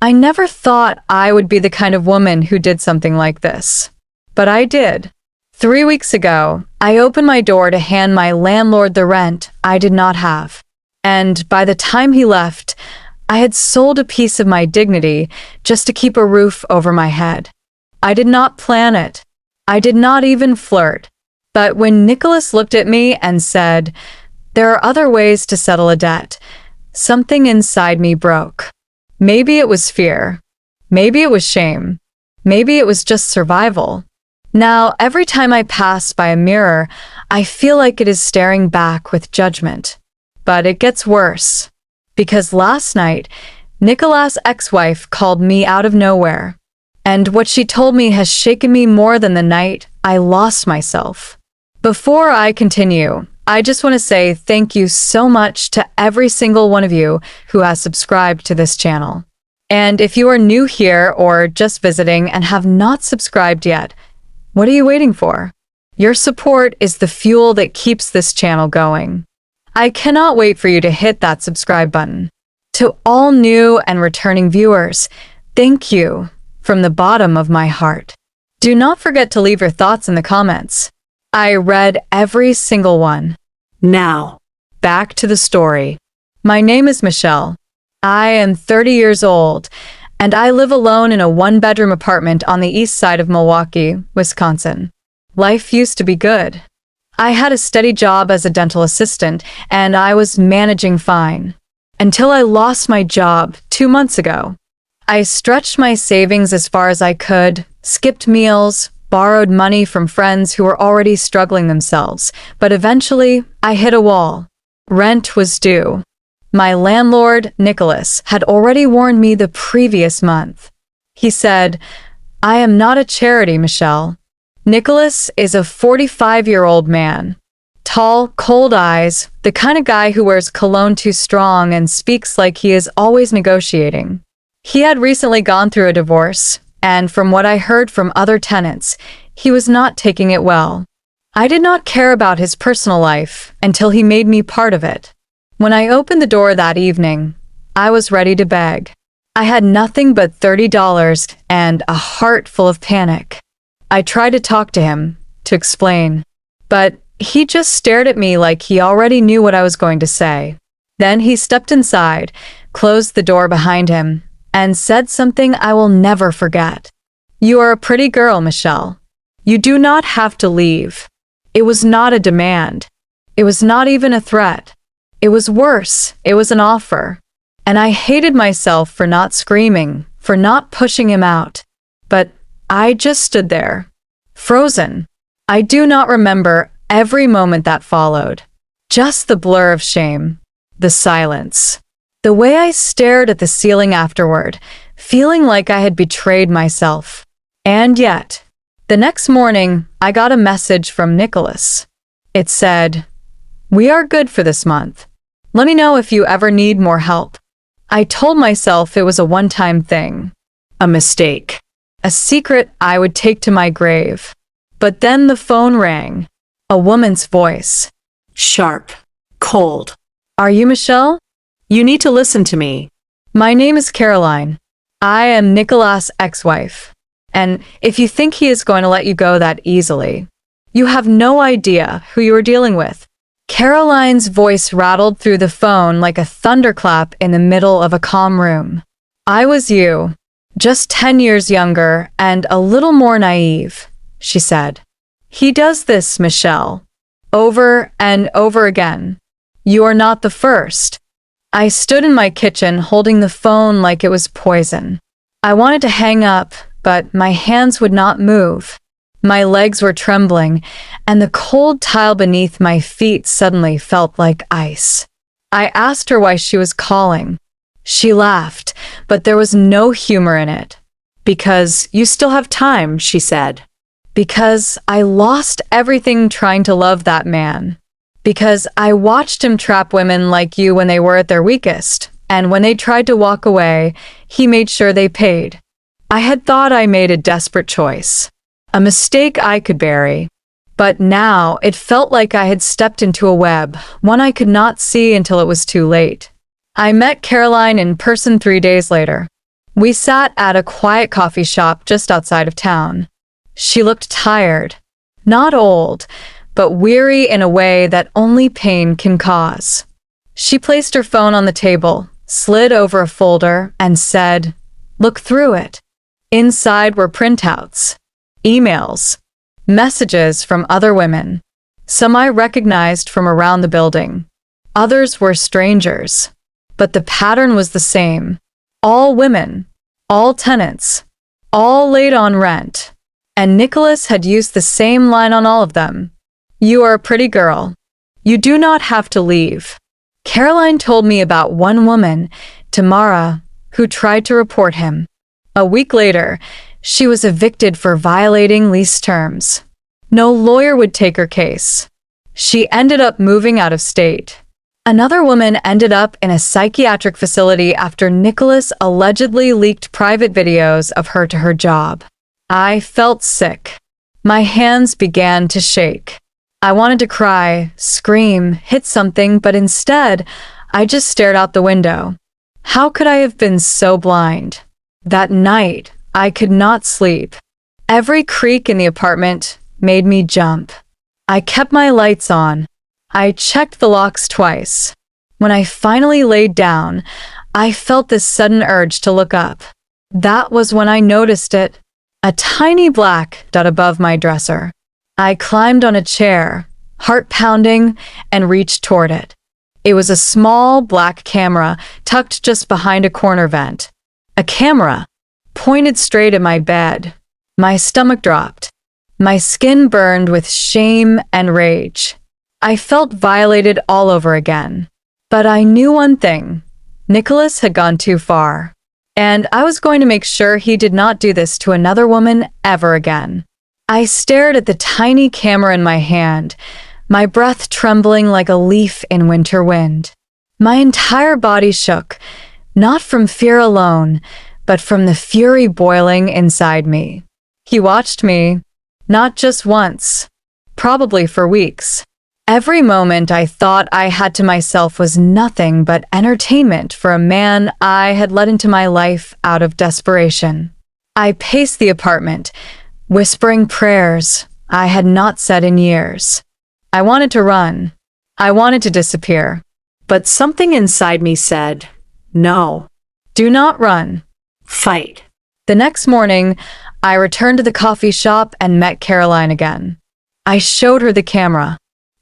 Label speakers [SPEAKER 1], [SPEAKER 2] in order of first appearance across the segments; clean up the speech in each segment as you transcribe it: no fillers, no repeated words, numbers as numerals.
[SPEAKER 1] I never thought I would be the kind of woman who did something like this. But I did. 3 weeks ago, I opened my door to hand my landlord the rent I did not have. And by the time he left, I had sold a piece of my dignity just to keep a roof over my head. I did not plan it. I did not even flirt. But when Nicholas looked at me and said, "There are other ways to settle a debt," something inside me broke. Maybe it was fear. Maybe it was shame. Maybe it was just survival. Now, every time I pass by a mirror, I feel like it is staring back with judgment. But it gets worse. Because last night, Nicholas' ex-wife called me out of nowhere. And what she told me has shaken me more than the night I lost myself. Before I continue, I just want to say thank you so much to every single one of you who has subscribed to this channel. And if you are new here or just visiting and have not subscribed yet, what are you waiting for? Your support is the fuel that keeps this channel going. I cannot wait for you to hit that subscribe button. To all new and returning viewers, thank you from the bottom of my heart. Do not forget to leave your thoughts in the comments. I read every single one. Now, back to the story. My name is Michelle. I am 30 years old, and I live alone in a one-bedroom apartment on the east side of Milwaukee, Wisconsin. Life used to be good. I had a steady job as a dental assistant, and I was managing fine. Until I lost my job 2 months ago. I stretched my savings as far as I could, skipped meals, borrowed money from friends who were already struggling themselves, but eventually I hit a wall. Rent was due. My landlord, Nicholas, had already warned me the previous month. He said, "I am not a charity, Michelle." Nicholas is a 45-year-old man. Tall, cold eyes, the kind of guy who wears cologne too strong and speaks like he is always negotiating. He had recently gone through a divorce, and from what I heard from other tenants, he was not taking it well. I did not care about his personal life until he made me part of it. When I opened the door that evening, I was ready to beg. I had nothing but $30 and a heart full of panic. I tried to talk to him, to explain, but he just stared at me like he already knew what I was going to say. Then he stepped inside, closed the door behind him, and said something I will never forget. "You are a pretty girl, Michelle. You do not have to leave." It was not a demand. It was not even a threat. It was worse. It was an offer. And I hated myself for not screaming, for not pushing him out. But I just stood there, frozen. I do not remember every moment that followed. Just the blur of shame, the silence. The way I stared at the ceiling afterward, feeling like I had betrayed myself. And yet, the next morning, I got a message from Nicholas. It said, "We are good for this month. Let me know if you ever need more help." I told myself it was a one-time thing, a mistake, a secret I would take to my grave. But then the phone rang, a woman's voice. Sharp, cold. "Are you Michelle? You need to listen to me. My name is Caroline. I am Nicholas' ex-wife. And if you think he is going to let you go that easily, you have no idea who you are dealing with." Caroline's voice rattled through the phone like a thunderclap in the middle of a calm room. "I was you, just 10 years younger and a little more naive," she said. "He does this, Michelle, over and over again. You are not the first." I stood in my kitchen holding the phone like it was poison. I wanted to hang up, but my hands would not move. My legs were trembling, and the cold tile beneath my feet suddenly felt like ice. I asked her why she was calling. She laughed, but there was no humor in it. "Because you still have time," she said. "Because I lost everything trying to love that man. Because I watched him trap women like you when they were at their weakest, and when they tried to walk away, he made sure they paid. I had thought I made a desperate choice, a mistake I could bury. But now it felt like I had stepped into a web, one I could not see until it was too late." I met Caroline in person 3 days later. We sat at a quiet coffee shop just outside of town. She looked tired, not old, but weary in a way that only pain can cause. She placed her phone on the table, slid over a folder, and said, "Look through it." Inside were printouts, emails, messages from other women. Some I recognized from around the building. Others were strangers. But the pattern was the same. All women, all tenants, all late on rent. And Nicholas had used the same line on all of them. "You are a pretty girl. You do not have to leave." Caroline told me about one woman, Tamara, who tried to report him. A week later, she was evicted for violating lease terms. No lawyer would take her case. She ended up moving out of state. Another woman ended up in a psychiatric facility after Nicholas allegedly leaked private videos of her to her job. I felt sick. My hands began to shake. I wanted to cry, scream, hit something, but instead, I just stared out the window. How could I have been so blind? That night, I could not sleep. Every creak in the apartment made me jump. I kept my lights on. I checked the locks twice. When I finally laid down, I felt this sudden urge to look up. That was when I noticed it, a tiny black dot above my dresser. I climbed on a chair, heart pounding, and reached toward it. It was a small black camera tucked just behind a corner vent. A camera pointed straight at my bed. My stomach dropped. My skin burned with shame and rage. I felt violated all over again. But I knew one thing. Nicholas had gone too far. And I was going to make sure he did not do this to another woman ever again. I stared at the tiny camera in my hand, my breath trembling like a leaf in winter wind. My entire body shook, not from fear alone, but from the fury boiling inside me. He watched me, not just once, probably for weeks. Every moment I thought I had to myself was nothing but entertainment for a man I had let into my life out of desperation. I paced the apartment, whispering prayers I had not said in years. I wanted to run. I wanted to disappear. But something inside me said, "No, do not run. Fight." The next morning, I returned to the coffee shop and met Caroline again. I showed her the camera.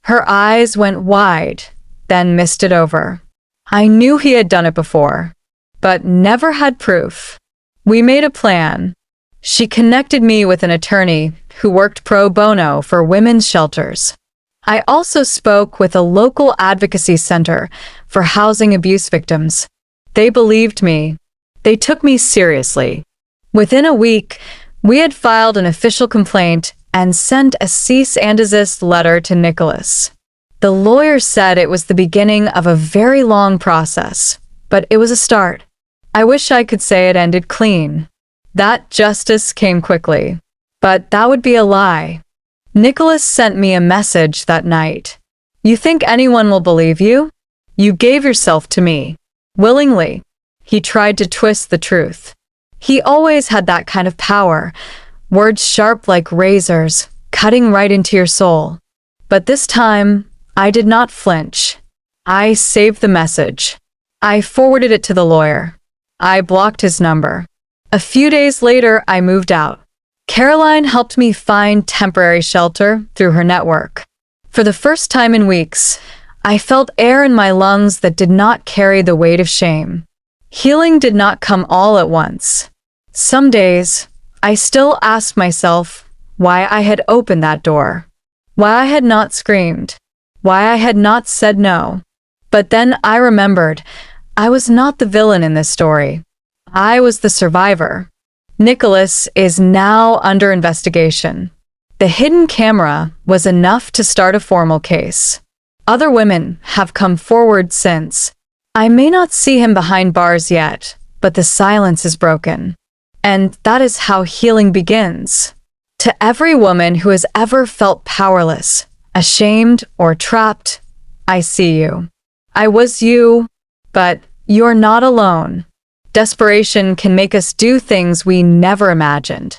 [SPEAKER 1] Her eyes went wide, then misted over. I knew he had done it before, but never had proof. We made a plan. She connected me with an attorney who worked pro bono for women's shelters. I also spoke with a local advocacy center for housing abuse victims. They believed me. They took me seriously. Within a week, we had filed an official complaint and sent a cease and desist letter to Nicholas. The lawyer said it was the beginning of a very long process, but it was a start. I wish I could say it ended clean. That justice came quickly, but that would be a lie. Nicholas sent me a message that night. "You think anyone will believe you? You gave yourself to me. Willingly." He tried to twist the truth. He always had that kind of power. Words sharp like razors, cutting right into your soul. But this time, I did not flinch. I saved the message. I forwarded it to the lawyer. I blocked his number. A few days later, I moved out. Caroline helped me find temporary shelter through her network. For the first time in weeks, I felt air in my lungs that did not carry the weight of shame. Healing did not come all at once. Some days, I still asked myself why I had opened that door, why I had not screamed, why I had not said no. But then I remembered I was not the villain in this story. I was the survivor. Nicholas is now under investigation. The hidden camera was enough to start a formal case. Other women have come forward since. I may not see him behind bars yet, but the silence is broken. And that is how healing begins. To every woman who has ever felt powerless, ashamed, or trapped, I see you. I was you, but you're not alone. Desperation can make us do things we never imagined.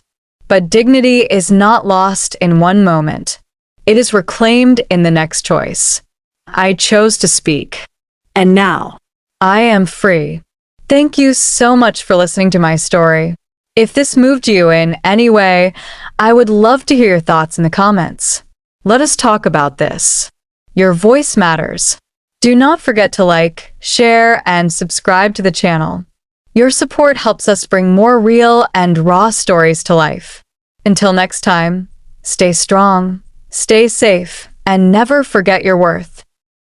[SPEAKER 1] But dignity is not lost in one moment. It is reclaimed in the next choice. I chose to speak.
[SPEAKER 2] And now,
[SPEAKER 1] I am free. Thank you so much for listening to my story. If this moved you in any way, I would love to hear your thoughts in the comments. Let us talk about this. Your voice matters. Do not forget to like, share, and subscribe to the channel. Your support helps us bring more real and raw stories to life. Until next time, stay strong, stay safe, and never forget your worth.